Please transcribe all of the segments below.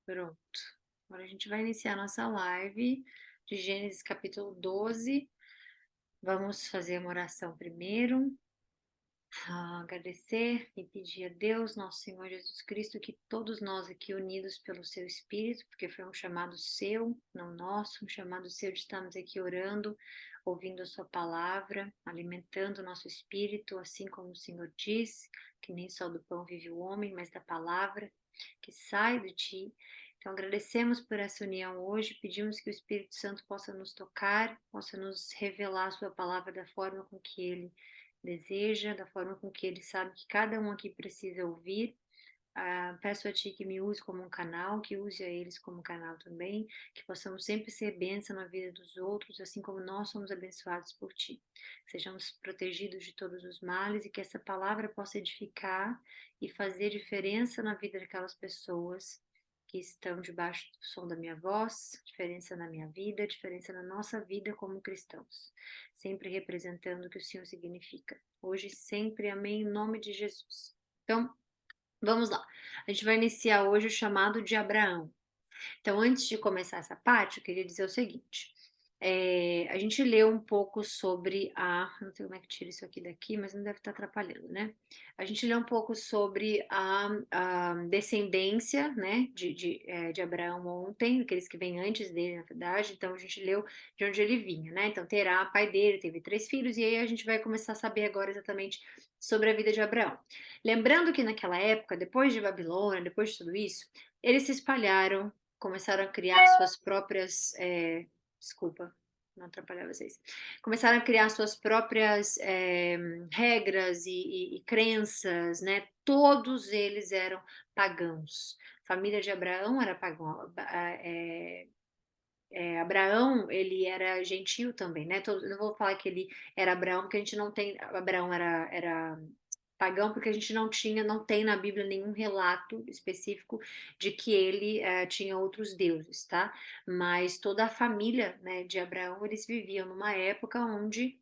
Pronto. Agora a gente vai iniciar nossa live de Gênesis capítulo 12. Vamos fazer uma oração primeiro. Agradecer e pedir a Deus, nosso Senhor Jesus Cristo, que todos nós aqui unidos pelo seu Espírito, porque foi um chamado seu, não nosso, um chamado seu de estarmos aqui orando, ouvindo a sua palavra, alimentando o nosso espírito, assim como o Senhor diz, que nem só do pão vive o homem, mas da palavra que sai de ti. Então agradecemos por essa união hoje, pedimos que o Espírito Santo possa nos tocar, possa nos revelar a sua palavra da forma com que ele deseja, da forma com que ele sabe que cada um aqui precisa ouvir. Peço a Ti que me use como um canal, que use a eles como canal também, que possamos sempre ser bênção na vida dos outros, assim como nós somos abençoados por Ti. Que sejamos protegidos de todos os males e que essa palavra possa edificar e fazer diferença na vida daquelas pessoas que estão debaixo do som da minha voz, diferença na minha vida, diferença na nossa vida como cristãos, sempre representando o que o Senhor significa. Hoje, sempre, amém, em nome de Jesus. Então, vamos lá. A gente vai iniciar hoje o chamado de Abraão. Então, antes de começar essa parte, eu queria dizer o seguinte. A gente leu um pouco sobre não sei como é que tira isso aqui daqui, mas não deve estar atrapalhando, né? A gente leu um pouco sobre a descendência, né, de Abraão ontem, aqueles que vêm antes dele, na verdade. Então, a gente leu de onde ele vinha, né? Então, Terá, pai dele, teve 3 filhos, e aí a gente vai começar a saber agora exatamente sobre a vida de Abraão. Lembrando que naquela época, depois de Babilônia, depois de tudo isso, eles se espalharam, começaram a criar suas próprias. Desculpa, não atrapalhar vocês. Começaram a criar suas próprias regras e crenças, né? Todos eles eram pagãos. A família de Abraão era pagão. Abraão, ele era gentil também, né? Eu não vou falar que ele era Abraão, porque a gente não tem. Abraão era pagão, porque a gente não tem na Bíblia nenhum relato específico de que ele tinha outros deuses, tá? Mas toda a família, né, de Abraão, eles viviam numa época onde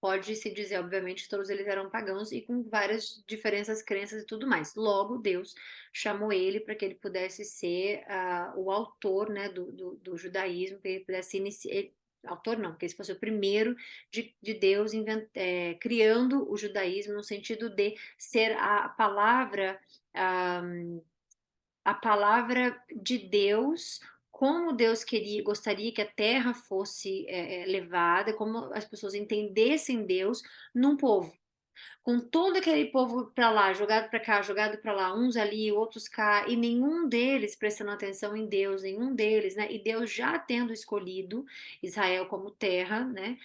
pode-se dizer, obviamente, que todos eles eram pagãos e com várias diferenças, crenças e tudo mais. Logo, Deus chamou ele para que ele pudesse ser o autor, né, do judaísmo, que ele pudesse iniciar. Autor não, porque esse fosse o primeiro de Deus criando o judaísmo no sentido de ser ah, a palavra de Deus, como Deus gostaria que a terra fosse levada, como as pessoas entendessem Deus num povo. Com todo aquele povo para lá, jogado para cá, jogado para lá, uns ali, outros cá, e nenhum deles prestando atenção em Deus, nenhum deles, né? E Deus já tendo escolhido Israel como terra, né?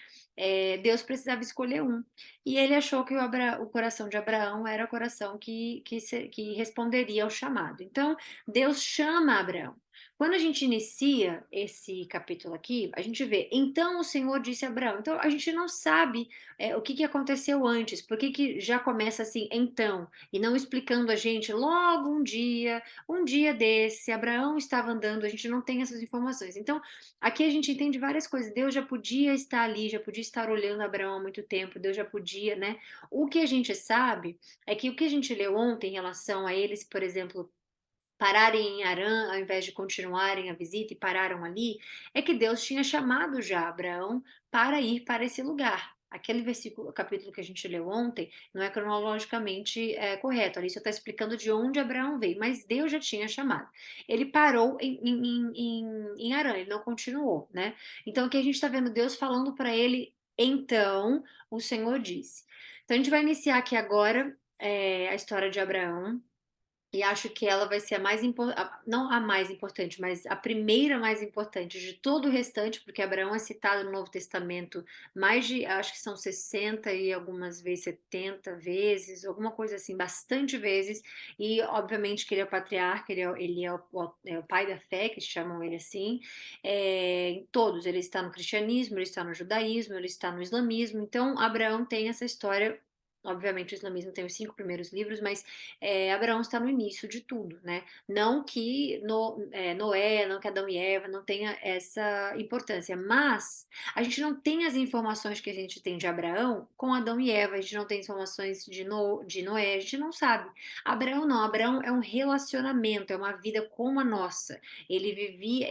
Deus precisava escolher um. E ele achou que o coração de Abraão era o coração que responderia ao chamado. Então, Deus chama Abraão. Quando a gente inicia esse capítulo aqui, a gente vê, então o Senhor disse a Abraão. Então, a gente não sabe o que aconteceu antes, por que já começa assim, então, e não explicando a gente, logo um dia desse, Abraão estava andando, a gente não tem essas informações. Então, aqui a gente entende várias coisas, Deus já podia estar ali, já podia estar olhando Abraão há muito tempo, Deus já podia, né? O que a gente sabe é que o que a gente leu ontem em relação a eles, por exemplo, pararem em Harã, ao invés de continuarem a visita e pararam ali, é que Deus tinha chamado já Abraão para ir para esse lugar. Aquele versículo, capítulo que a gente leu ontem, não é cronologicamente correto. Ali só está explicando de onde Abraão veio, mas Deus já tinha chamado. Ele parou em Harã, ele não continuou, né? Então aqui a gente está vendo Deus falando para ele, então o Senhor disse. Então a gente vai iniciar aqui agora a história de Abraão. E acho que ela vai ser a mais importante, não a mais importante, mas a primeira mais importante de todo o restante, porque Abraão é citado no Novo Testamento mais de, acho que são 60 e algumas vezes 70 vezes, alguma coisa assim, bastante vezes. E obviamente que ele é o patriarca, ele é o pai da fé, que chamam ele assim. Em todos, ele está no cristianismo, ele está no judaísmo, ele está no islamismo. Então, Abraão tem essa história obviamente o islamismo tem os 5 primeiros livros, mas, Abraão está no início de tudo, né. Não que Noé, não que Adão e Eva não tenha essa importância, mas a gente não tem as informações que a gente tem de Abraão com Adão e Eva, a gente não tem informações de Noé, a gente não sabe. Abraão não, Abraão é um relacionamento, é uma vida como a nossa. Ele vivia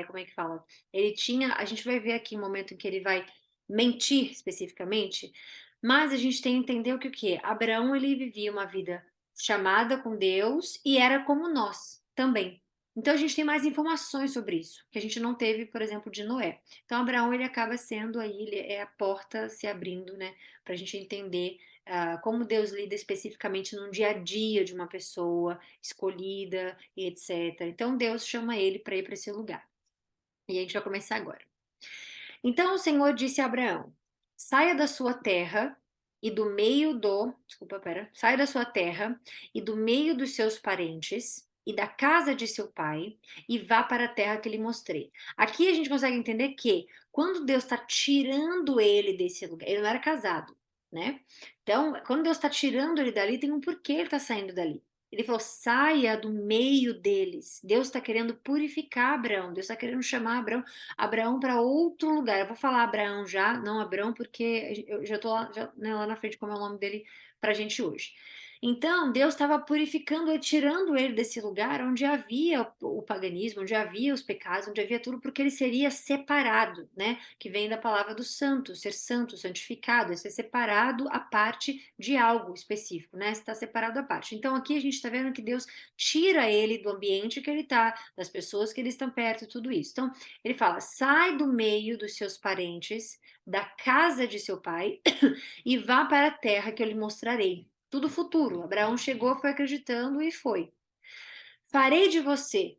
como é que fala? Ele tinha a gente vai ver aqui um momento em que ele vai mentir especificamente, mas a gente tem que entender o que é. Abraão, ele vivia uma vida chamada com Deus e era como nós também. Então a gente tem mais informações sobre isso, que a gente não teve, por exemplo, de Noé. Então Abraão, ele acaba sendo aí, ele é a porta se abrindo, né, para a gente entender como Deus lida especificamente no dia a dia de uma pessoa escolhida e etc. Então Deus chama ele para ir para esse lugar. E a gente vai começar agora. Então o Senhor disse a Abraão: saia da sua terra e do meio do. Desculpa, pera. Saia da sua terra e do meio dos seus parentes e da casa de seu pai e vá para a terra que lhe mostrei. Aqui a gente consegue entender que quando Deus está tirando ele desse lugar, ele não era casado, né? Então, quando Deus está tirando ele dali, tem um porquê ele está saindo dali. Ele falou: saia do meio deles. Deus está querendo purificar Abraão. Deus está querendo chamar Abraão para outro lugar. Eu vou falar Abraão já, não Abrão, porque eu já estou lá, né, lá na frente como é o nome dele para a gente hoje. Então, Deus estava purificando ele, tirando ele desse lugar onde havia o paganismo, onde havia os pecados, onde havia tudo, porque ele seria separado, né? Que vem da palavra do santo, ser santo, santificado, é ser separado a parte de algo específico, né? Está separado a parte. Então, aqui a gente está vendo que Deus tira ele do ambiente que ele está, das pessoas que ele estão perto, tudo isso. Então, ele fala: sai do meio dos seus parentes, da casa de seu pai, e vá para a terra que eu lhe mostrarei. Tudo futuro. Abraão chegou, foi acreditando e foi. Farei de você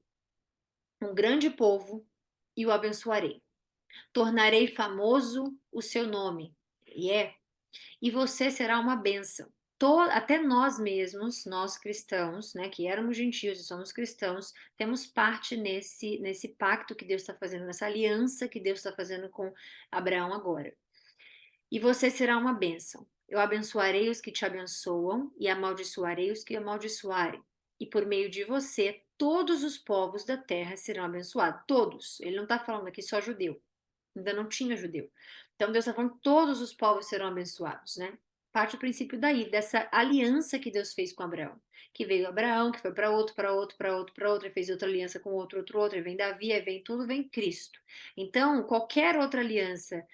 um grande povo e o abençoarei. Tornarei famoso o seu nome. E você será uma bênção. Até nós mesmos, nós cristãos, né, que éramos gentios e somos cristãos, temos parte nesse pacto que Deus está fazendo, nessa aliança que Deus está fazendo com Abraão agora. E você será uma bênção. Eu abençoarei os que te abençoam e amaldiçoarei os que amaldiçoarem. E por meio de você, todos os povos da terra serão abençoados. Todos. Ele não está falando aqui só judeu. Ainda não tinha judeu. Então Deus está falando que todos os povos serão abençoados, né? Parte do princípio daí, dessa aliança que Deus fez com Abraão. Que veio Abraão, que foi para outro, para outro, para outro, para outro, e fez outra aliança com outro, e vem Davi, aí vem tudo, vem Cristo. Então, qualquer outra aliança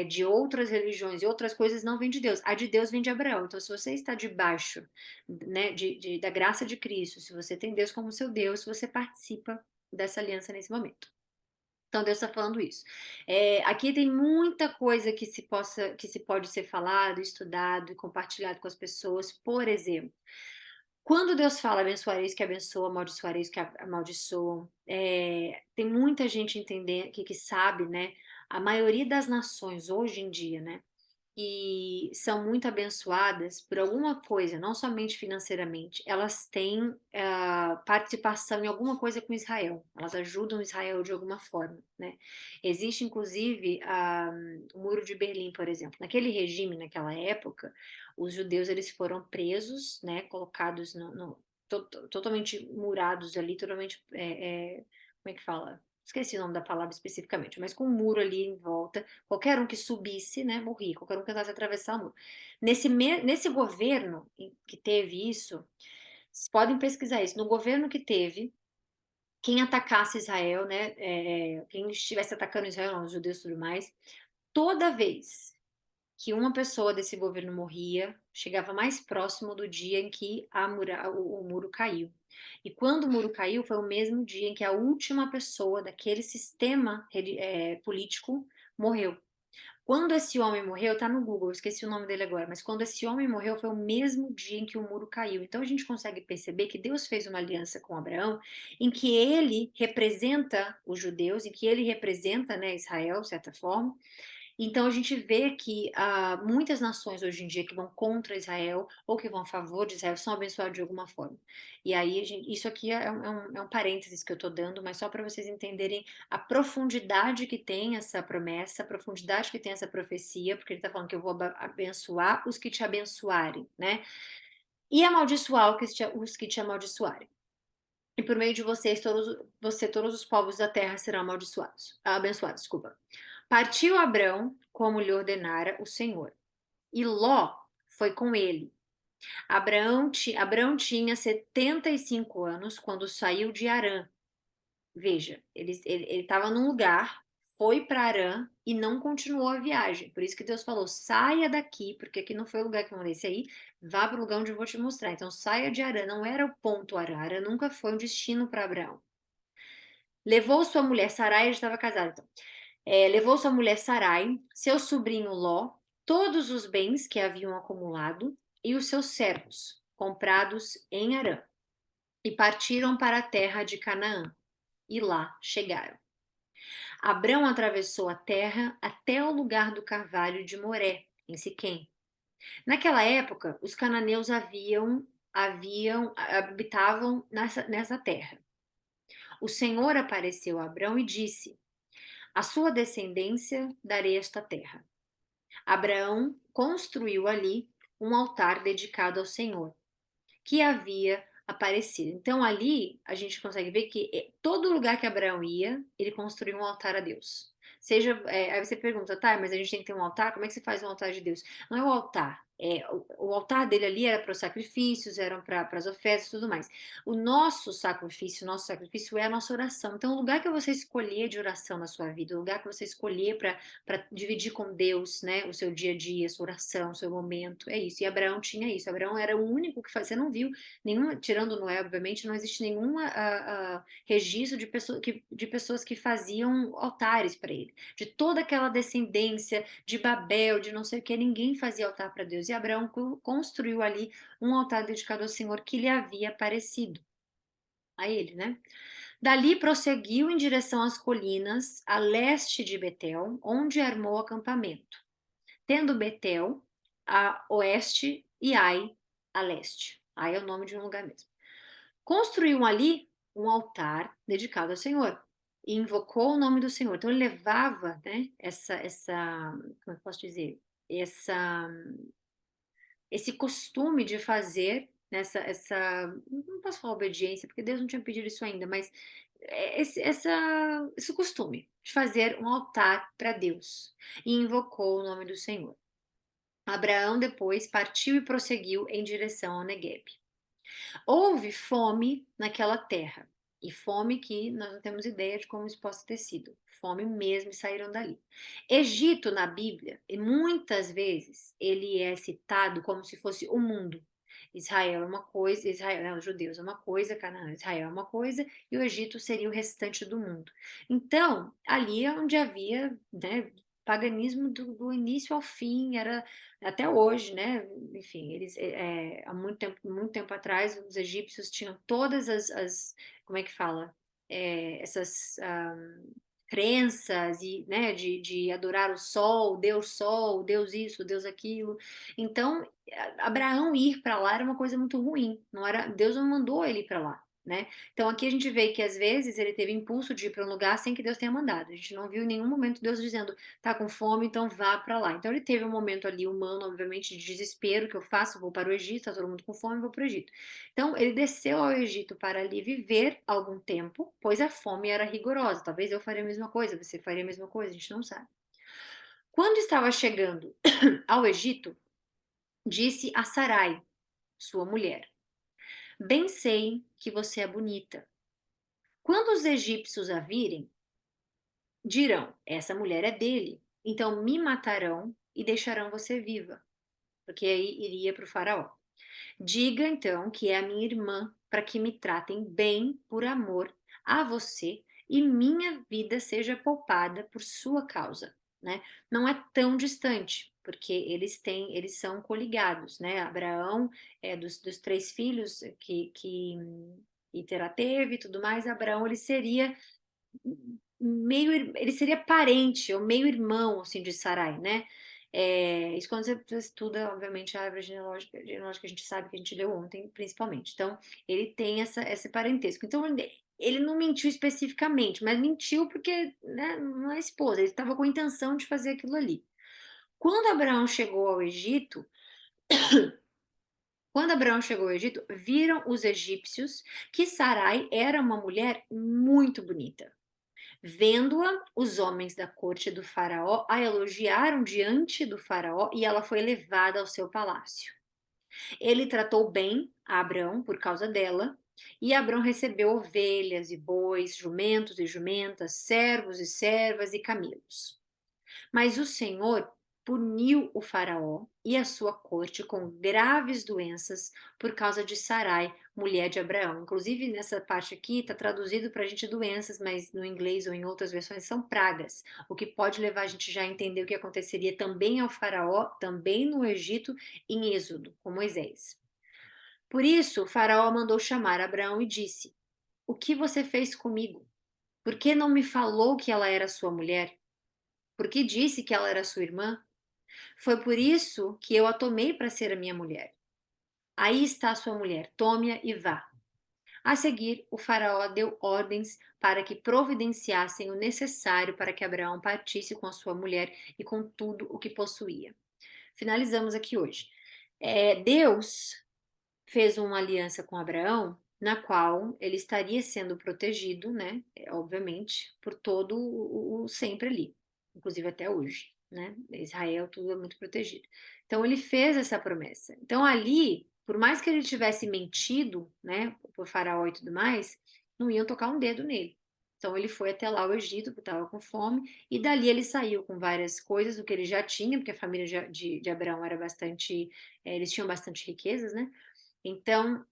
de outras religiões e outras coisas não vem de Deus. A de Deus vem de Abraão. Então, se você está debaixo, né, da graça de Cristo, se você tem Deus como seu Deus, você participa dessa aliança nesse momento. Então Deus está falando isso. Aqui tem muita coisa que se pode ser falado, estudado e compartilhado com as pessoas. Por exemplo, quando Deus fala abençoareis que abençoam, amaldiçoareis que amaldiçoam, tem muita gente entender que sabe, né? A maioria das nações hoje em dia, né? E são muito abençoadas por alguma coisa, não somente financeiramente, elas têm participação em alguma coisa com Israel, elas ajudam Israel de alguma forma, né? Existe inclusive o Muro de Berlim, por exemplo. Naquele regime, naquela época, os judeus eles foram presos, né? Colocados totalmente murados ali, totalmente, como é que fala? Esqueci o nome da palavra especificamente, mas com um muro ali em volta. Qualquer um que subisse, né, morria. Qualquer um que tentasse atravessar o muro. Nesse governo que teve isso, vocês podem pesquisar isso. No governo que teve, quem atacasse Israel, né, quem estivesse atacando Israel, não, os judeus e tudo mais, toda vez que uma pessoa desse governo morria, chegava mais próximo do dia em que o muro caiu. E quando o muro caiu, foi o mesmo dia em que a última pessoa daquele sistema político morreu. Quando esse homem morreu, tá no Google, eu esqueci o nome dele agora, mas quando esse homem morreu foi o mesmo dia em que o muro caiu. Então a gente consegue perceber que Deus fez uma aliança com Abraão, em que ele representa os judeus, em que ele representa, né, Israel, de certa forma, Então a gente vê que muitas nações hoje em dia que vão contra Israel ou que vão a favor de Israel são abençoadas de alguma forma. E aí, isso aqui é um parênteses que eu estou dando, mas só para vocês entenderem a profundidade que tem essa promessa, a profundidade que tem essa profecia, porque ele está falando que eu vou abençoar os que te abençoarem, né? E amaldiçoar os que te amaldiçoarem. E por meio de todos os povos da terra serão abençoados, desculpa. Partiu Abrão, como lhe ordenara o Senhor, e Ló foi com ele. Abrão tinha 75 anos quando saiu de Harã. Veja, ele estava num lugar, foi para Harã e não continuou a viagem. Por isso que Deus falou: saia daqui, porque aqui não foi o lugar que eu mandei você ir, vá para o lugar onde eu vou te mostrar. Então saia de Harã, não era o ponto Harã, Harã nunca foi um destino para Abraão. Levou sua mulher Sarai, ele estava casado, então. Levou sua mulher Sarai, seu sobrinho Ló, todos os bens que haviam acumulado e os seus servos, comprados em Harã, e partiram para a terra de Canaã, e lá chegaram. Abrão atravessou a terra até o lugar do carvalho de Moré, em Siquém. Naquela época, os cananeus habitavam nessa terra. O Senhor apareceu a Abrão e disse: à sua descendência darei esta terra. Abraão construiu ali um altar dedicado ao Senhor, que havia aparecido. Então ali a gente consegue ver que todo lugar que Abraão ia, ele construía um altar a Deus. Aí você pergunta, tá, mas a gente tem que ter um altar? Como é que você faz um altar de Deus? Não é o altar. O altar dele ali era para os sacrifícios, eram para as ofertas e tudo mais. Nosso sacrifício é a nossa oração. Então, o lugar que você escolher de oração na sua vida, o lugar que você escolher para dividir com Deus, né, o seu dia a dia, a sua oração, o seu momento, é isso. E Abraão tinha isso. Abraão era o único que fazia. Você não viu nenhuma, tirando Noé, obviamente, não existe nenhum registro de pessoas que faziam altares para ele. De toda aquela descendência de Babel, de não sei o que, ninguém fazia altar para Deus. E Abraão construiu ali um altar dedicado ao Senhor que lhe havia aparecido a ele, né? Dali prosseguiu em direção às colinas, a leste de Betel, onde armou acampamento, tendo Betel a oeste e Ai a leste. Ai é o nome de um lugar mesmo. Construiu ali um altar dedicado ao Senhor e invocou o nome do Senhor. Então ele levava, né, como é que eu posso dizer? Essa, esse costume de fazer não posso falar obediência, porque Deus não tinha pedido isso ainda, mas esse costume de fazer um altar para Deus e invocou o nome do Senhor. Abraão depois partiu e prosseguiu em direção ao Negueb. Houve fome naquela terra, e fome que nós não temos ideia de como isso possa ter sido. Fome mesmo e saíram dali. Egito na Bíblia, e muitas vezes ele é citado como se fosse o mundo. Israel é uma coisa, os judeus é uma coisa, Canaã, Israel é uma coisa, e o Egito seria o restante do mundo. Então, ali é onde havia, né, paganismo do início ao fim, era até hoje, né? Enfim, eles há muito tempo atrás, os egípcios tinham todas como é que fala? Essas crenças e, né, de adorar o sol, Deus isso, Deus aquilo. Então, Abraão ir para lá era uma coisa muito ruim. Não era, Deus não mandou ele ir para lá. Né? Então aqui a gente vê que às vezes ele teve impulso de ir para um lugar sem que Deus tenha mandado. A gente não viu em nenhum momento Deus dizendo: tá com fome, então vá para lá. Então ele teve um momento ali humano, obviamente, de desespero, que eu faço, vou para o Egito, tá todo mundo com fome, vou para o Egito. Então ele desceu ao Egito para ali viver algum tempo, pois a fome era rigorosa. Talvez eu faria a mesma coisa, você faria a mesma coisa, a gente não sabe. Quando estava chegando ao Egito, disse a Sarai, sua mulher: bem sei que você é bonita. Quando os egípcios a virem, dirão: essa mulher é dele. Então me matarão e deixarão você viva, porque aí iria para o faraó. Diga então que é a minha irmã, para que me tratem bem por amor a você e minha vida seja poupada por sua causa, né? Não é tão distante, porque eles são coligados, né? Abraão é dos três filhos que Terá teve e tudo mais, Abraão ele seria ele seria parente ou meio irmão, assim, de Sarai, né? Isso quando você estuda, obviamente, a árvore genealógica a gente sabe que a gente leu ontem, principalmente. Então, ele tem esse parentesco. Então, ele não mentiu especificamente, mas mentiu porque, né, não é esposa, ele estava com a intenção de fazer aquilo ali. Quando Abraão chegou ao Egito, viram os egípcios que Sarai era uma mulher muito bonita. Vendo-a, os homens da corte do faraó a elogiaram diante do faraó e ela foi levada ao seu palácio. Ele tratou bem a Abrão por causa dela, e Abrão recebeu ovelhas e bois, jumentos e jumentas, servos e servas e camelos. Mas o Senhor puniu o faraó e a sua corte com graves doenças por causa de Sarai, mulher de Abraão. Inclusive, nessa parte aqui está traduzido para a gente doenças, mas no inglês ou em outras versões são pragas, o que pode levar a gente já a entender o que aconteceria também ao faraó, também no Egito, em Êxodo, com Moisés. Por isso, o faraó mandou chamar Abraão e disse: O que você fez comigo? Por que não me falou que ela era sua mulher? Por que disse que ela era sua irmã? Foi por isso que eu a tomei para ser a minha mulher. Aí está a sua mulher, tome-a e vá. A seguir, o faraó deu ordens para que providenciassem o necessário para que Abraão partisse com a sua mulher e com tudo o que possuía. Finalizamos aqui hoje. Deus fez uma aliança com Abraão, na qual ele estaria sendo protegido, né? Obviamente, por todo o sempre ali, inclusive até hoje, né? Israel, tudo é muito protegido. Então, ele fez essa promessa. Então, ali, por mais que ele tivesse mentido, né, por Faraó e tudo mais, não iam tocar um dedo nele. Então, ele foi até lá o Egito, porque estava com fome, e dali ele saiu com várias coisas, o que ele já tinha, porque a família de Abraão era bastante, eles tinham bastante riquezas, né? Então,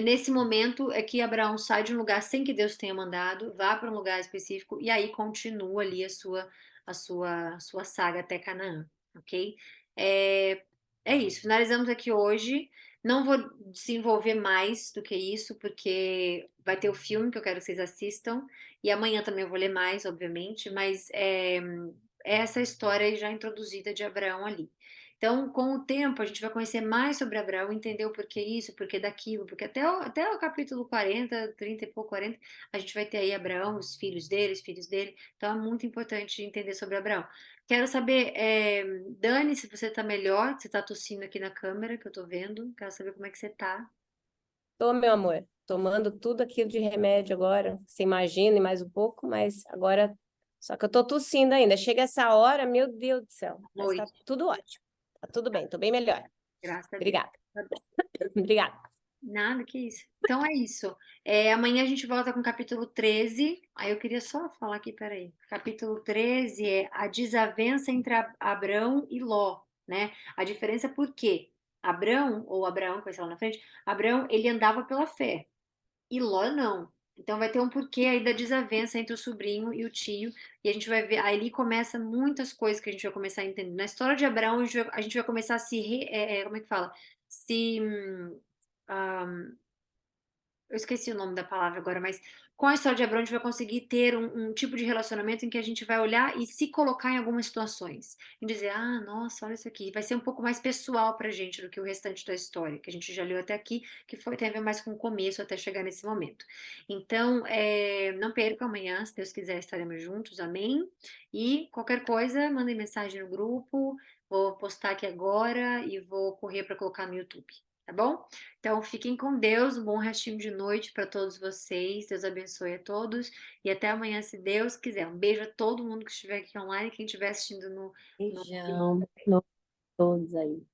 nesse momento é que Abraão sai de um lugar sem que Deus tenha mandado, vá para um lugar específico e aí continua ali a sua saga até Canaã, ok? É, é isso. Finalizamos aqui hoje. Não vou desenvolver mais do que isso, porque vai ter o filme que eu quero que vocês assistam e amanhã também eu vou ler mais, obviamente, mas é essa história aí já introduzida de Abraão ali. Então, com o tempo, a gente vai conhecer mais sobre Abraão, entender o porquê isso, o porquê daquilo, porque até o capítulo 40, 30 e pouco, 40, a gente vai ter aí Abraão, os filhos dele, os filhos dele. Então, é muito importante entender sobre Abraão. Quero saber, Dani, se você tá melhor, você tá tossindo aqui na câmera, que eu tô vendo. Quero saber como é que você tá. Tô, meu amor, tomando tudo aquilo de remédio agora. Você imagina e mais um pouco, mas agora. Só que eu tô tossindo ainda. Chega essa hora, meu Deus do céu. Mas tá Noite, tudo ótimo. Tá tudo bem, tô bem melhor. graças a Deus. Obrigada. Tá bom. Obrigada. Nada, que isso. Então é isso. Amanhã a gente volta com o capítulo 13. Aí eu queria só falar aqui, peraí. Capítulo 13 é a desavença entre Abrão e Ló, né? A diferença por quê? Abrão, ou Abraão, que vai ser lá na frente, Abrão, ele andava pela fé, e Ló não. Então vai ter um porquê aí da desavença entre o sobrinho e o tio, e a gente vai ver, aí ali começa muitas coisas que a gente vai começar a entender. Na história de Abraão, a gente vai começar a como é que fala? Se ah, eu esqueci o nome da palavra agora, mas com a história de Abraão a gente vai conseguir ter um tipo de relacionamento em que a gente vai olhar e se colocar em algumas situações. E dizer, ah, nossa, olha isso aqui. Vai ser um pouco mais pessoal pra gente do que o restante da história, que a gente já leu até aqui, que tem a ver mais com o começo até chegar nesse momento. Então, não perca amanhã, se Deus quiser, estaremos juntos, amém? E qualquer coisa, mandem mensagem no grupo, vou postar aqui agora e vou correr para colocar no YouTube, tá bom? Então, fiquem com Deus, um bom restinho de noite para todos vocês. Deus abençoe a todos e até amanhã, se Deus quiser. Um beijo a todo mundo que estiver aqui online e quem estiver assistindo no. Beijão. Todos aí.